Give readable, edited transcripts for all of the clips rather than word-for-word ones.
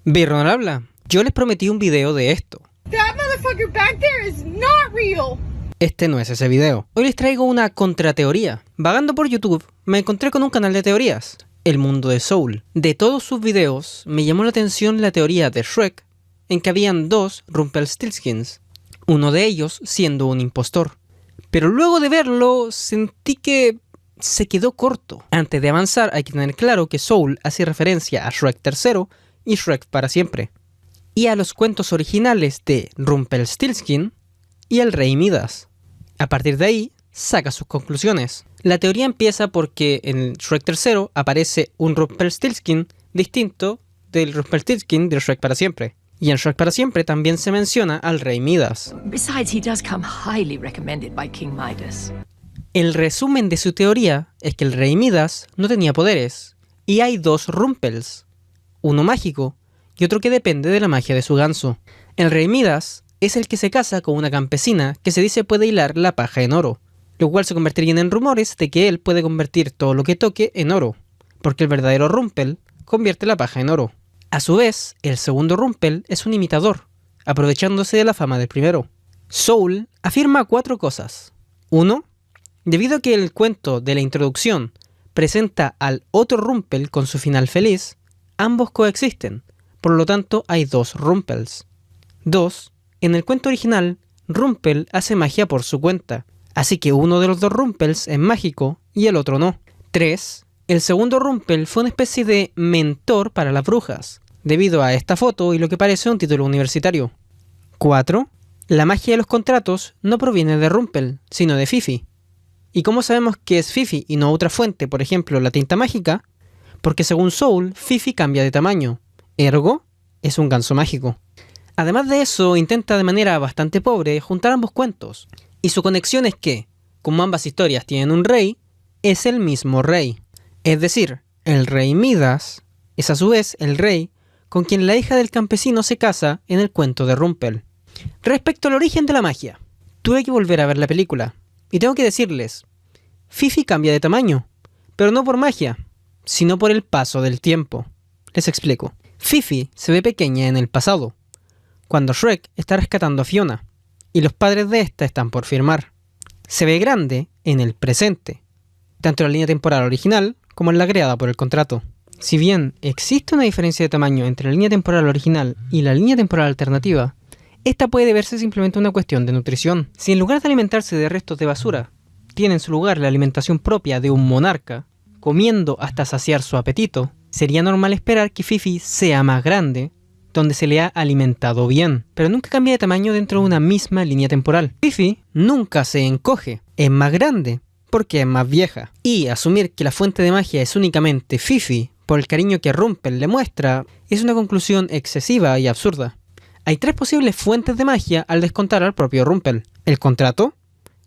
Birron habla. Yo les prometí un video de esto. That motherfucker back there is not real. Este no es ese video. Hoy les traigo una contrateoría. Vagando por YouTube, me encontré con un canal de teorías, El Mundo de Soul. De todos sus videos, me llamó la atención la teoría de Shrek, en que habían dos Rumpelstiltskins, uno de ellos siendo un impostor. Pero luego de verlo, sentí que se quedó corto. Antes de avanzar, hay que tener claro que Soul hace referencia a Shrek III y Shrek para siempre, y a los cuentos originales de Rumpelstiltskin y el Rey Midas. A partir de ahí, saca sus conclusiones. La teoría empieza porque en Shrek III aparece un Rumpelstiltskin distinto del Rumpelstiltskin de Shrek para siempre. Y en Shrek para siempre también se menciona al Rey Midas. Besides, he does come highly recommended by King Midas. El resumen de su teoría es que el Rey Midas no tenía poderes, y hay dos Rumpels, uno mágico y otro que depende de la magia de su ganso. El Rey Midas es el que se casa con una campesina que se dice puede hilar la paja en oro, lo cual se convertiría en rumores de que él puede convertir todo lo que toque en oro, porque el verdadero Rumpel convierte la paja en oro. A su vez, el segundo Rumpel es un imitador, aprovechándose de la fama del primero. Soul afirma 4 cosas. 1. Debido a que el cuento de la introducción presenta al otro Rumpel con su final feliz, ambos coexisten, por lo tanto hay 2 Rumpels. 2. En el cuento original, Rumpel hace magia por su cuenta, así que uno de los 2 Rumpels es mágico y el otro no. 3. El segundo Rumpel fue una especie de mentor para las brujas, debido a esta foto y lo que parece un título universitario. 4. La magia de los contratos no proviene de Rumpel, sino de Fifi. ¿Y cómo sabemos que es Fifi y no otra fuente, por ejemplo la tinta mágica? Porque según Soul, Fifi cambia de tamaño, ergo, es un ganso mágico. Además de eso, intenta de manera bastante pobre juntar ambos cuentos, y su conexión es que, como ambas historias tienen un rey, es el mismo rey. Es decir, el Rey Midas es a su vez el rey con quien la hija del campesino se casa en el cuento de Rumpel. Respecto al origen de la magia, tuve que volver a ver la película, y tengo que decirles, Fifi cambia de tamaño, pero no por magia, sino por el paso del tiempo. Les explico. Fifi se ve pequeña en el pasado, cuando Shrek está rescatando a Fiona, y los padres de esta están por firmar. Se ve grande en el presente, tanto en la línea temporal original como en la creada por el contrato. Si bien existe una diferencia de tamaño entre la línea temporal original y la línea temporal alternativa, esta puede deberse simplemente a una cuestión de nutrición. Si en lugar de alimentarse de restos de basura, tiene en su lugar la alimentación propia de un monarca, comiendo hasta saciar su apetito, sería normal esperar que Fifi sea más grande, donde se le ha alimentado bien, pero nunca cambia de tamaño dentro de una misma línea temporal. Fifi nunca se encoge, es más grande, porque es más vieja. Y asumir que la fuente de magia es únicamente Fifi, por el cariño que Rumpel le muestra, es una conclusión excesiva y absurda. Hay 3 posibles fuentes de magia al descontar al propio Rumpel: el contrato,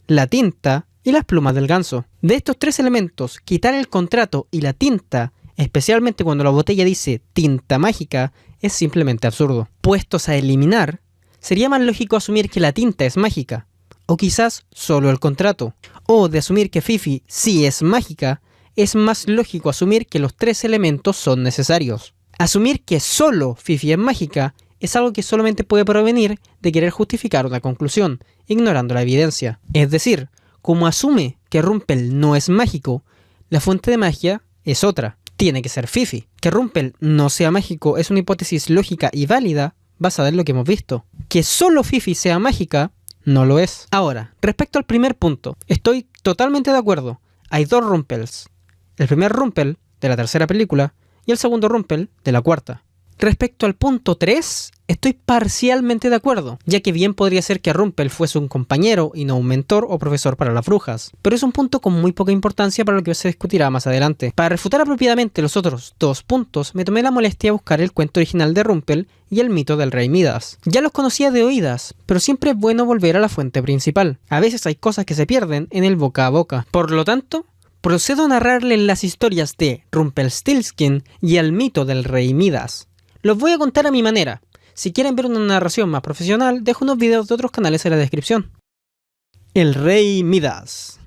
la tinta y las plumas del ganso. De estos 3 elementos, quitar el contrato y la tinta, especialmente cuando la botella dice tinta mágica, es simplemente absurdo. Puestos a eliminar, sería más lógico asumir que la tinta es mágica, o quizás solo el contrato. O de asumir que Fifi sí es mágica, es más lógico asumir que los 3 elementos son necesarios. Asumir que solo Fifi es mágica es algo que solamente puede provenir de querer justificar una conclusión, ignorando la evidencia. Es decir, como asume que Rumpel no es mágico, la fuente de magia es otra. Tiene que ser Fifi. Que Rumpel no sea mágico es una hipótesis lógica y válida basada en lo que hemos visto. Que solo Fifi sea mágica no lo es. Ahora, respecto al primer punto, estoy totalmente de acuerdo. Hay 2 Rumpels. El primer Rumpel de la tercera película y el segundo Rumpel de la cuarta. Respecto al punto 3, estoy parcialmente de acuerdo, ya que bien podría ser que Rumpel fuese un compañero y no un mentor o profesor para las brujas, pero es un punto con muy poca importancia para lo que se discutirá más adelante. Para refutar apropiadamente los otros 2 puntos, me tomé la molestia de buscar el cuento original de Rumpel y el mito del Rey Midas. Ya los conocía de oídas, pero siempre es bueno volver a la fuente principal. A veces hay cosas que se pierden en el boca a boca. Por lo tanto, procedo a narrarles las historias de Rumpelstiltskin y el mito del Rey Midas. Los voy a contar a mi manera. Si quieren ver una narración más profesional, dejo unos videos de otros canales en la descripción. El Rey Midas.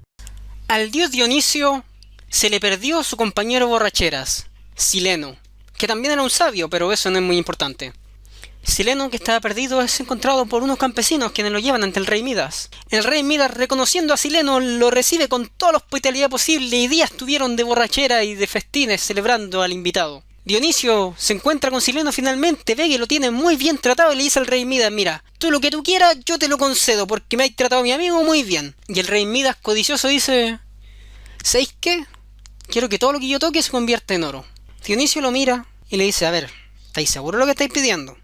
Al dios Dionisio se le perdió su compañero borracheras, Sileno, que también era un sabio, pero eso no es muy importante. Sileno, que estaba perdido, es encontrado por unos campesinos quienes lo llevan ante el rey Midas. El rey Midas, reconociendo a Sileno, lo recibe con toda la hospitalidad posible y días tuvieron de borrachera y de festines celebrando al invitado. Dionisio se encuentra con Sileno finalmente, ve que lo tiene muy bien tratado y le dice al rey Midas: mira, tú lo que tú quieras yo te lo concedo porque me has tratado a mi amigo muy bien. Y el rey Midas, codicioso, dice: ¿sabéis qué? Quiero que todo lo que yo toque se convierta en oro. Dionisio lo mira y le dice: a ver, ¿estáis seguros de lo que estáis pidiendo?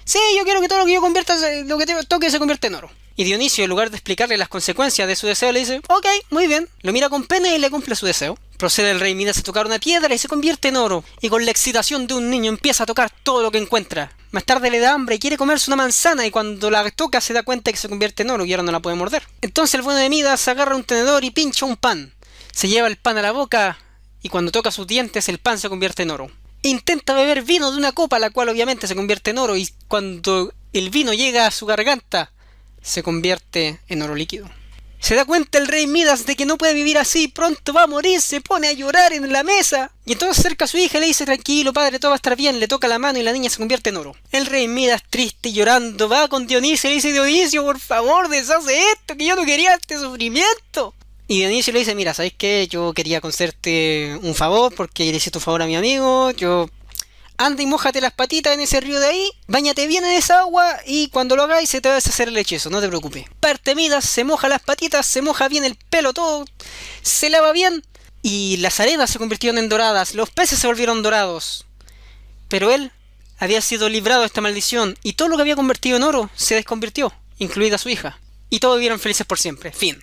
Sí, yo quiero que todo lo que yo convierta, lo que toque se convierta en oro. Y Dionisio, en lugar de explicarle las consecuencias de su deseo, le dice: ok, muy bien. Lo mira con pena y le cumple su deseo. Procede el rey Midas a tocar una piedra y se convierte en oro. Y con la excitación de un niño empieza a tocar todo lo que encuentra. Más tarde le da hambre y quiere comerse una manzana y cuando la toca se da cuenta que se convierte en oro y ahora no la puede morder. Entonces el bueno de Midas agarra un tenedor y pincha un pan. Se lleva el pan a la boca y cuando toca sus dientes el pan se convierte en oro. Intenta beber vino de una copa, la cual obviamente se convierte en oro, y cuando el vino llega a su garganta, se convierte en oro líquido. Se da cuenta el rey Midas de que no puede vivir así, pronto va a morir, se pone a llorar en la mesa, y entonces acerca a su hija y le dice: tranquilo padre, todo va a estar bien, le toca la mano y la niña se convierte en oro. El rey Midas, triste y llorando, va con Dionisio y le dice: Dionisio, por favor, deshace esto, que yo no quería este sufrimiento. Y Dionisio le dice: mira, ¿sabes qué? Yo quería concederte un favor porque le hiciste un favor a mi amigo. Anda y mójate las patitas en ese río de ahí, báñate bien en esa agua y cuando lo hagáis se te va a deshacer el hechizo, no te preocupes. Parte Midas, se moja las patitas, se moja bien el pelo, todo, se lava bien y las arenas se convirtieron en doradas, los peces se volvieron dorados. Pero él había sido librado de esta maldición y todo lo que había convertido en oro se desconvirtió, incluida su hija. Y todos vivieron felices por siempre. Fin.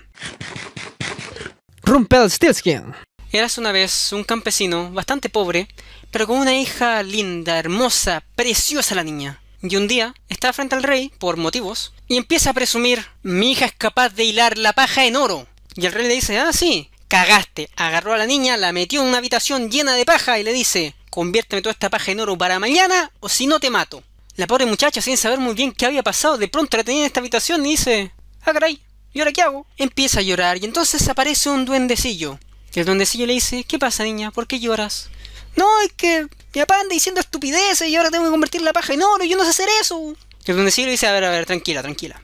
Rumpelstiltskin. Eras una vez un campesino bastante pobre, pero con una hija linda, hermosa, preciosa la niña. Y un día está frente al rey, por motivos, y empieza a presumir: mi hija es capaz de hilar la paja en oro. Y el rey le dice: ah, sí, cagaste. Agarró a la niña, la metió en una habitación llena de paja y le dice: conviérteme toda esta paja en oro para mañana o si no te mato. La pobre muchacha, sin saber muy bien qué había pasado, de pronto la tenía en esta habitación y dice: ah, caray, ¿y ahora qué hago? Empieza a llorar y entonces aparece un duendecillo. Y el duendecillo le dice: ¿qué pasa, niña? ¿Por qué lloras? No, es que mi papá anda diciendo estupideces y ahora tengo que convertir la paja en oro y yo no sé hacer eso. Y el duendecillo le dice: a ver, tranquila.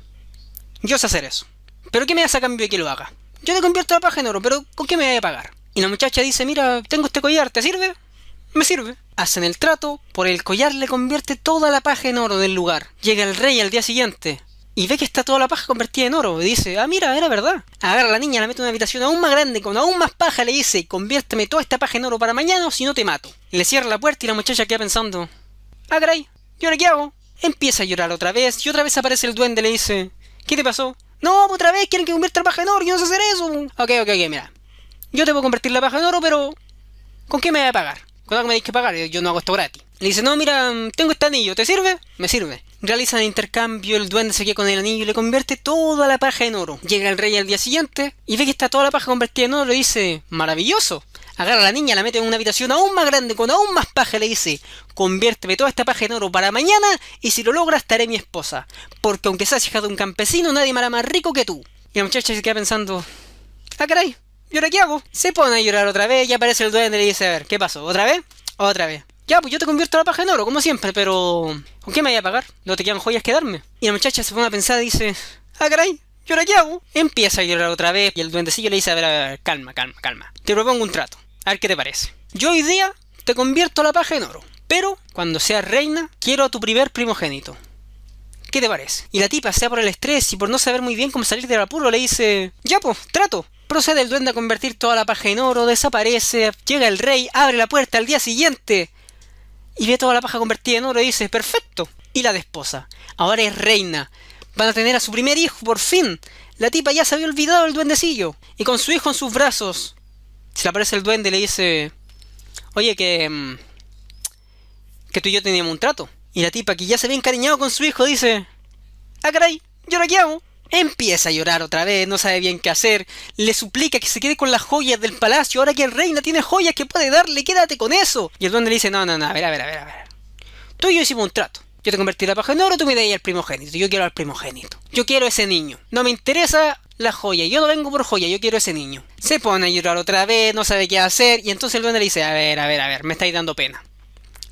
Yo sé hacer eso. ¿Pero qué me das a cambio de que lo haga? Yo te convierto la paja en oro, pero ¿con qué me voy a pagar? Y la muchacha dice: mira, tengo este collar, ¿te sirve? Me sirve. Hacen el trato, por el collar le convierte toda la paja en oro del lugar. Llega el rey al día siguiente y ve que está toda la paja convertida en oro. Y dice: ah, mira, era verdad. Agarra a la niña, la mete en una habitación aún más grande, con aún más paja, le dice: conviérteme toda esta paja en oro para mañana o si no te mato. Le cierra la puerta y la muchacha queda pensando: ah, caray, ¿y ahora qué hago? Empieza a llorar otra vez y otra vez aparece el duende y le dice: ¿qué te pasó? No, otra vez quieren que convierta la paja en oro, yo no sé hacer eso. Ok, mira. Yo te puedo convertir la paja en oro, pero ¿con qué me voy a pagar? Con algo me tienes que pagar, yo no hago esto gratis. Le dice: no, mira, tengo este anillo, ¿te sirve? Me sirve. Realizan el intercambio, el duende se queda con el anillo y le convierte toda la paja en oro. Llega el rey al día siguiente y ve que está toda la paja convertida en oro y dice: maravilloso. Agarra a la niña, la mete en una habitación aún más grande, con aún más paja, y le dice: conviérteme toda esta paja en oro para mañana y si lo logras te haré mi esposa. Porque aunque seas hija de un campesino, nadie me hará más rico que tú. Y la muchacha se queda pensando: ah, caray, ¿y ahora qué hago? Se pone a llorar otra vez y aparece el duende y le dice: a ver, ¿qué pasó? ¿Otra vez? Otra vez. Ya, pues yo te convierto la paja en oro, como siempre, pero ¿con qué me voy a pagar? ¿No te quedan joyas que darme? Y la muchacha se pone a pensar y dice: ah, caray, ¿y ahora qué hago? Empieza a llorar otra vez y el duendecillo le dice: a ver, calma. Te propongo un trato, a ver qué te parece. Yo hoy día te convierto la paja en oro, pero cuando seas reina, quiero a tu primer primogénito. ¿Qué te parece? Y la tipa, sea por el estrés y por no saber muy bien cómo salir del apuro, le dice: ya, pues, trato. Procede el duende a convertir toda la paja en oro, desaparece, llega el rey, abre la puerta al día siguiente y ve toda la paja convertida en oro y dice: perfecto. Y la desposa. Ahora es reina. Van a tener a su primer hijo, por fin. La tipa ya se había olvidado del duendecillo. Y con su hijo en sus brazos, se le aparece el duende y le dice: oye, que tú y yo teníamos un trato. Y la tipa, que ya se había encariñado con su hijo, dice: ah, caray, ¿y ahora qué hago? Empieza a llorar otra vez, no sabe bien qué hacer. Le suplica que se quede con las joyas del palacio. Ahora que el reina tiene joyas que puede darle, quédate con eso. Y el duende le dice: no, a ver. Tú y yo hicimos un trato. Yo te convertí la paja en oro, tú me das al primogénito. Yo quiero al primogénito. Yo quiero ese niño. No me interesa la joya. Yo no vengo por joya, yo quiero ese niño. Se pone a llorar otra vez, no sabe qué hacer. Y entonces el duende le dice: a ver, me estáis dando pena.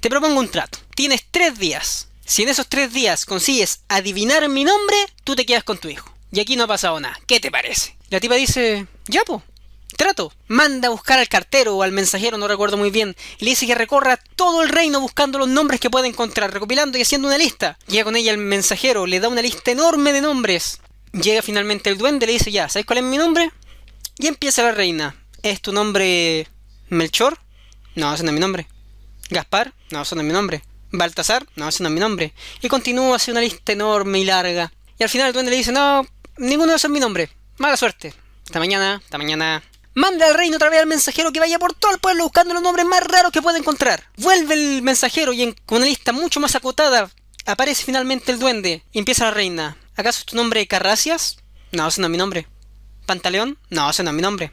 te propongo un trato. Tienes 3 días. Si en esos 3 días consigues adivinar mi nombre, tú te quedas con tu hijo. Y aquí no ha pasado nada. ¿Qué te parece? La tipa dice, ya po, trato. Manda a buscar al cartero o al mensajero, no recuerdo muy bien, y le dice que recorra todo el reino buscando los nombres que puede encontrar, recopilando y haciendo una lista. Llega con ella el mensajero, le da una lista enorme de nombres. Llega finalmente el duende, le dice, ya, ¿sabes cuál es mi nombre? Y empieza la reina. ¿Es tu nombre Melchor? No, ese no es mi nombre. ¿Gaspar? No, ese no es mi nombre. ¿Baltasar? No, ese no es mi nombre. Y continúa hacia una lista enorme y larga. Y al final el duende le dice, no, ninguno de esos es mi nombre. Mala suerte. Hasta mañana, hasta mañana. Manda al reino otra vez al mensajero que vaya por todo el pueblo buscando los nombres más raros que pueda encontrar. Vuelve el mensajero y con una lista mucho más acotada aparece finalmente el duende. Y empieza la reina. ¿Acaso es tu nombre Carracias? No, ese no es mi nombre. ¿Pantaleón? No, ese no es mi nombre.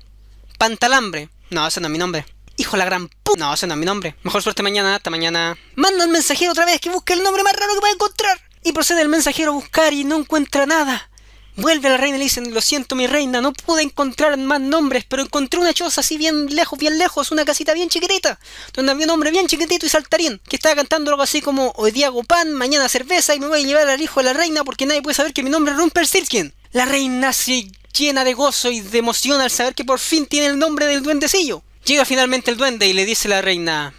¿Pantalambre? No, ese no es mi nombre. ¡Hijo de la gran puta! No, ese no es mi nombre. Mejor suerte mañana, hasta mañana. Manda al mensajero otra vez que busque el nombre más raro que pueda encontrar. Y procede el mensajero a buscar y no encuentra nada. Vuelve a la reina y le dicen, lo siento mi reina, no pude encontrar más nombres, pero encontré una choza así bien lejos, una casita bien chiquitita, donde había un hombre bien chiquitito y saltarín, que estaba cantando algo así como, hoy día hago pan, mañana cerveza y me voy a llevar al hijo de la reina porque nadie puede saber que mi nombre es Rumpelstiltskin. La reina se llena de gozo y de emoción al saber que por fin tiene el nombre del duendecillo. Llega finalmente el duende y le dice a la reina,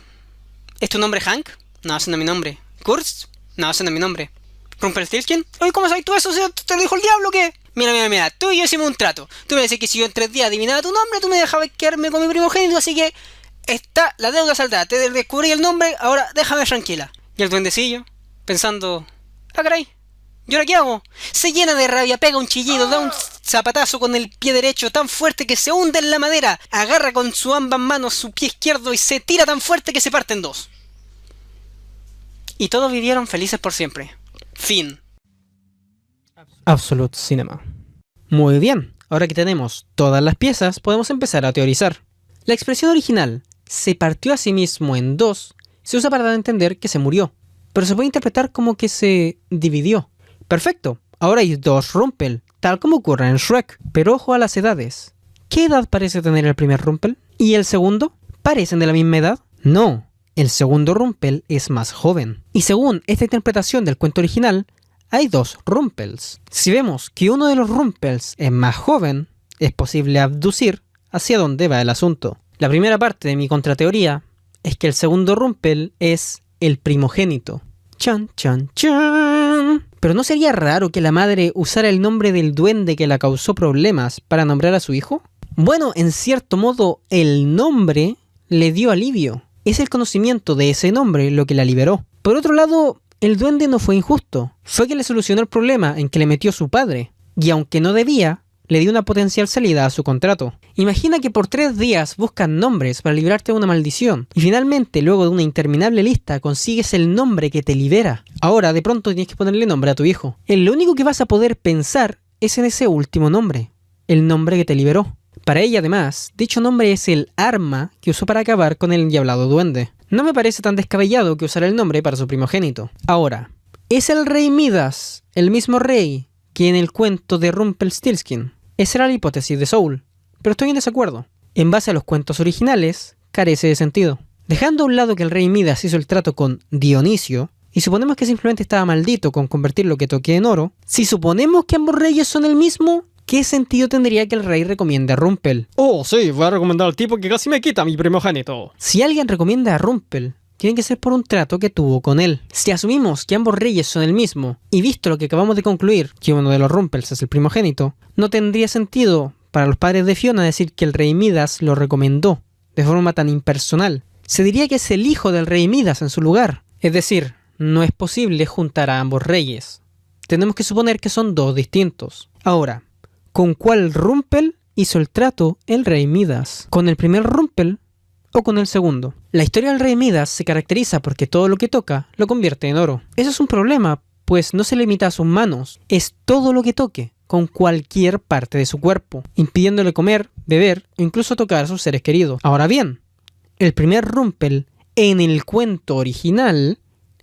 ¿es tu nombre Hank? No, ese no es mi nombre. ¿Kurtz? No, ese no es mi nombre. ¿Rumpelstiltskin? Oye, ¿cómo sabes tú eso? ¿Te lo dijo el diablo o qué? Mira, tú y yo hicimos un trato. Tú me decís que si yo en 3 días adivinaba tu nombre, tú me dejabas quedarme con mi primogénito, así que está la deuda saldada. Te descubrí el nombre, ahora déjame tranquila. Y el duendecillo, pensando, caray, ¿y ahora qué hago? Se llena de rabia, pega un chillido, da un zapatazo con el pie derecho tan fuerte que se hunde en la madera, agarra con sus ambas manos su pie izquierdo y se tira tan fuerte que se parte en 2. Y todos vivieron felices por siempre. Fin. Absolute Cinema. Muy bien, ahora que tenemos todas las piezas, podemos empezar a teorizar. La expresión original, se partió a sí mismo en 2, se usa para dar a entender que se murió, pero se puede interpretar como que se dividió. Perfecto, ahora hay 2 Rumpel, tal como ocurre en Shrek, pero ojo a las edades. ¿Qué edad parece tener el primer Rumpel? ¿Y el segundo? ¿Parecen de la misma edad? No. El segundo Rumpel es más joven. Y según esta interpretación del cuento original, hay 2 Rumpels. Si vemos que uno de los Rumpels es más joven, es posible abducir hacia dónde va el asunto. La primera parte de mi contrateoría es que el segundo Rumpel es el primogénito. Chan, chan, chan. Pero ¿no sería raro que la madre usara el nombre del duende que la causó problemas para nombrar a su hijo? Bueno, en cierto modo, el nombre le dio alivio. Es el conocimiento de ese nombre lo que la liberó. Por otro lado, el duende no fue injusto. Fue que le solucionó el problema en que le metió su padre. Y aunque no debía, le dio una potencial salida a su contrato. Imagina que por 3 días buscas nombres para librarte de una maldición. Y finalmente, luego de una interminable lista, consigues el nombre que te libera. Ahora, de pronto tienes que ponerle nombre a tu hijo. Lo único que vas a poder pensar es en ese último nombre. El nombre que te liberó. Para ella, además, dicho nombre es el arma que usó para acabar con el endiablado duende. No me parece tan descabellado que usara el nombre para su primogénito. Ahora, ¿es el rey Midas el mismo rey que en el cuento de Rumpelstiltskin? Esa era la hipótesis de Soul, pero estoy en desacuerdo. En base a los cuentos originales, carece de sentido. Dejando a un lado que el rey Midas hizo el trato con Dionisio, y suponemos que simplemente estaba maldito con convertir lo que toque en oro, si suponemos que ambos reyes son el mismo, ¿qué sentido tendría que el rey recomiende a Rumpel? Oh, sí, voy a recomendar al tipo que casi me quita mi primogénito. Si alguien recomienda a Rumpel, tiene que ser por un trato que tuvo con él. Si asumimos que ambos reyes son el mismo, y visto lo que acabamos de concluir, que uno de los Rumpels es el primogénito, no tendría sentido para los padres de Fiona decir que el rey Midas lo recomendó de forma tan impersonal. Se diría que es el hijo del rey Midas en su lugar. Es decir, no es posible juntar a ambos reyes. Tenemos que suponer que son 2 distintos. Ahora, ¿con cuál Rumpel hizo el trato el rey Midas? ¿Con el primer Rumpel o con el segundo? La historia del rey Midas se caracteriza porque todo lo que toca lo convierte en oro. Eso es un problema, pues no se limita a sus manos, es todo lo que toque, con cualquier parte de su cuerpo, impidiéndole comer, beber o incluso tocar a sus seres queridos. Ahora bien, el primer Rumpel en el cuento original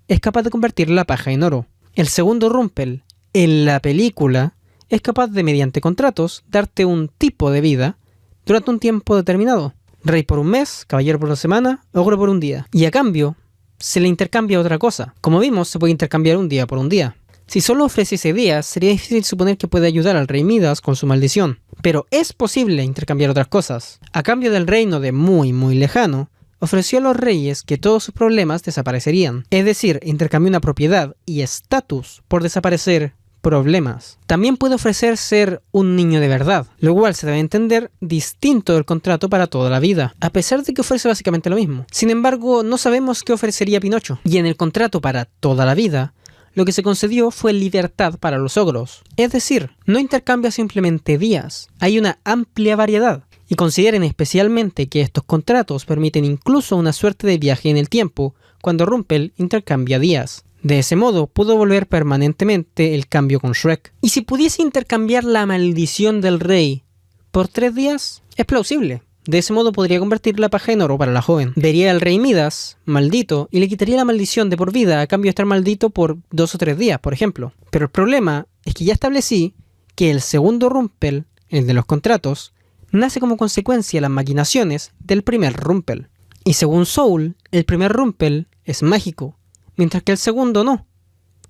es capaz de convertir la paja en oro. El segundo Rumpel en la película es capaz de, mediante contratos, darte un tipo de vida durante un tiempo determinado. Rey por un mes, caballero por una semana, ogro por un día. Y a cambio, se le intercambia otra cosa. Como vimos, se puede intercambiar un día por un día. Si solo ofreciese días, sería difícil suponer que puede ayudar al rey Midas con su maldición. Pero es posible intercambiar otras cosas. A cambio del reino de muy lejano, ofreció a los reyes que todos sus problemas desaparecerían. Es decir, intercambió una propiedad y estatus por desaparecer problemas. También puede ofrecer ser un niño de verdad, lo cual se debe entender distinto del contrato para toda la vida, a pesar de que ofrece básicamente lo mismo. Sin embargo, no sabemos qué ofrecería Pinocho. Y en el contrato para toda la vida, lo que se concedió fue libertad para los ogros. Es decir, no intercambia simplemente días, hay una amplia variedad. Y consideren especialmente que estos contratos permiten incluso una suerte de viaje en el tiempo cuando Rumpel intercambia días. De ese modo, pudo volver permanentemente el cambio con Shrek. Y si pudiese intercambiar la maldición del rey por 3 días, es plausible. De ese modo podría convertir la paja en oro para la joven. Vería al rey Midas maldito y le quitaría la maldición de por vida a cambio de estar maldito por 2 o 3 días, por ejemplo. Pero el problema es que ya establecí que el segundo Rumpel, el de los contratos, nace como consecuencia de las maquinaciones del primer Rumpel. Y según Soul, el primer Rumpel es mágico, mientras que el segundo no.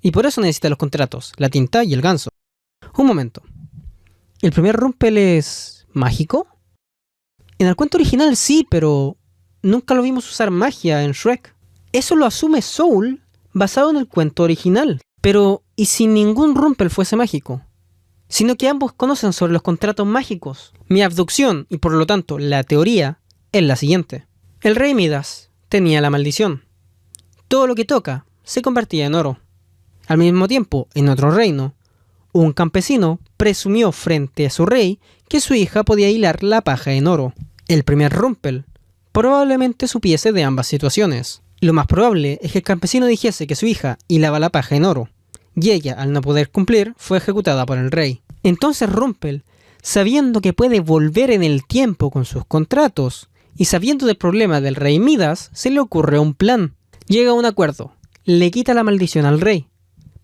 Y por eso necesita los contratos, la tinta y el ganso. Un momento. ¿El primer Rumpel es mágico? En el cuento original sí, pero nunca lo vimos usar magia en Shrek. Eso lo asume Soul basado en el cuento original. Pero, ¿y si ningún Rumpel fuese mágico? Sino que ambos conocen sobre los contratos mágicos. Mi abducción, y por lo tanto la teoría, es la siguiente. El rey Midas tenía la maldición. Todo lo que toca se convertía en oro. Al mismo tiempo, en otro reino, un campesino presumió frente a su rey que su hija podía hilar la paja en oro. El primer Rumpel probablemente supiese de ambas situaciones. Lo más probable es que el campesino dijese que su hija hilaba la paja en oro, y ella, al no poder cumplir, fue ejecutada por el rey. Entonces Rumpel, sabiendo que puede volver en el tiempo con sus contratos, y sabiendo del problema del rey Midas, se le ocurre un plan. Llega a un acuerdo, le quita la maldición al rey,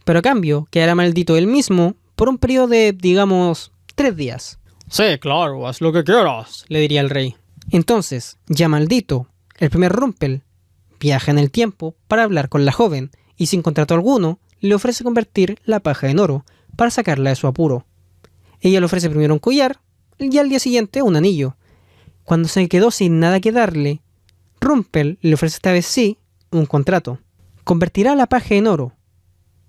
pero a cambio quedará maldito él mismo por un periodo de, digamos, 3 días. Sí, claro, haz lo que quieras, Le diría el rey. Entonces, ya maldito, el primer Rumpel viaja en el tiempo para hablar con la joven, y sin contrato alguno, le ofrece convertir la paja en oro para sacarla de su apuro. Ella le ofrece primero un collar y al día siguiente un anillo. Cuando se quedó sin nada que darle, Rumpel le ofrece esta vez sí un contrato. Convertirá la paja en oro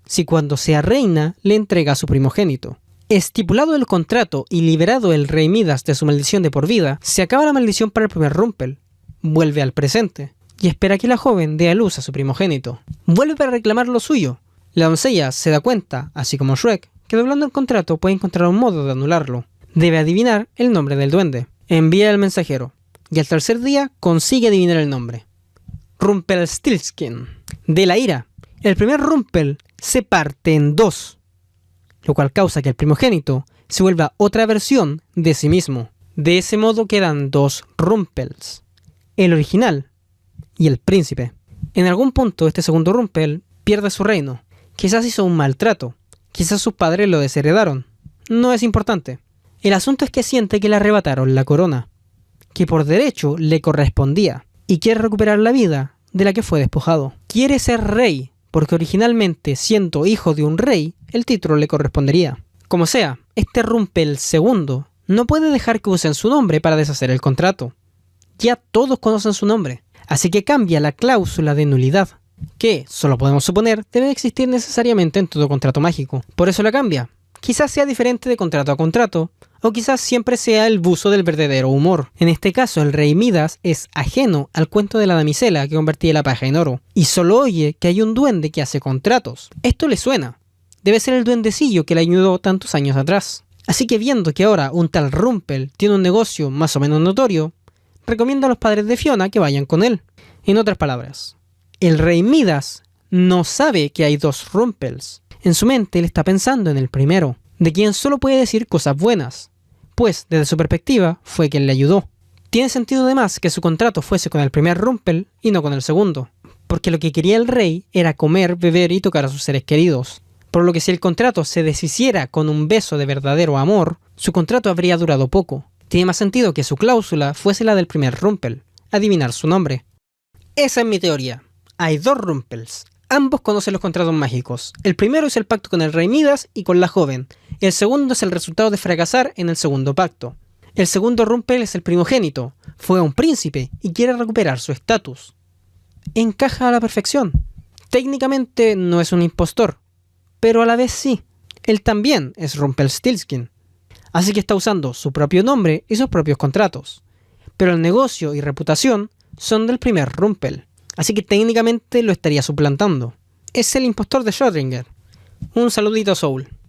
si cuando sea reina le entrega a su primogénito. Estipulado el contrato y liberado el rey Midas de su maldición de por vida, se acaba la maldición para el primer Rumpel, vuelve al presente y espera que la joven dé a luz a su primogénito. Vuelve para reclamar lo suyo. La doncella se da cuenta, así como Shrek, que doblando el contrato puede encontrar un modo de anularlo. Debe adivinar el nombre del duende. Envía al mensajero, y al tercer día consigue adivinar el nombre. Rumpelstiltskin. De la ira, el primer Rumpel se parte en 2, lo cual causa que el primogénito se vuelva otra versión de sí mismo. De ese modo quedan 2 Rumpels, el original y el príncipe. En algún punto este segundo Rumpel pierde su reino. Quizás hizo un maltrato, quizás sus padres lo desheredaron. No es importante. El asunto es que siente que le arrebataron la corona, que por derecho le correspondía, y quiere recuperar la vida de la que fue despojado. Quiere ser rey, porque originalmente, siendo hijo de un rey, el título le correspondería. Como sea, este Rumpel segundo no puede dejar que usen su nombre para deshacer el contrato. Ya todos conocen su nombre, así que cambia la cláusula de nulidad, que, solo podemos suponer, debe existir necesariamente en todo contrato mágico. Por eso la cambia. Quizás sea diferente de contrato a contrato, o quizás siempre sea el buzo del verdadero humor. En este caso, el rey Midas es ajeno al cuento de la damisela que convertía la paja en oro, y solo oye que hay un duende que hace contratos. Esto le suena. Debe ser el duendecillo que le ayudó tantos años atrás. Así que viendo que ahora un tal Rumpel tiene un negocio más o menos notorio, recomienda a los padres de Fiona que vayan con él. En otras palabras, el rey Midas no sabe que hay 2 Rumpels. En su mente él está pensando en el primero, de quien solo puede decir cosas buenas, pues desde su perspectiva fue quien le ayudó. Tiene sentido además que su contrato fuese con el primer Rumpel y no con el segundo, porque lo que quería el rey era comer, beber y tocar a sus seres queridos. Por lo que si el contrato se deshiciera con un beso de verdadero amor, su contrato habría durado poco. Tiene más sentido que su cláusula fuese la del primer Rumpel, adivinar su nombre. Esa es mi teoría. Hay dos Rumpels. Ambos conocen los contratos mágicos. El primero es el pacto con el rey Midas y con la joven. El segundo es el resultado de fracasar en el segundo pacto. El segundo Rumpel es el primogénito. Fue un príncipe y quiere recuperar su estatus. Encaja a la perfección. Técnicamente no es un impostor, pero a la vez sí. Él también es Rumpelstiltskin. Así que está usando su propio nombre y sus propios contratos. Pero el negocio y reputación son del primer Rumpel. Así que técnicamente lo estaría suplantando. Es el impostor de Schrödinger. Un saludito a Soul.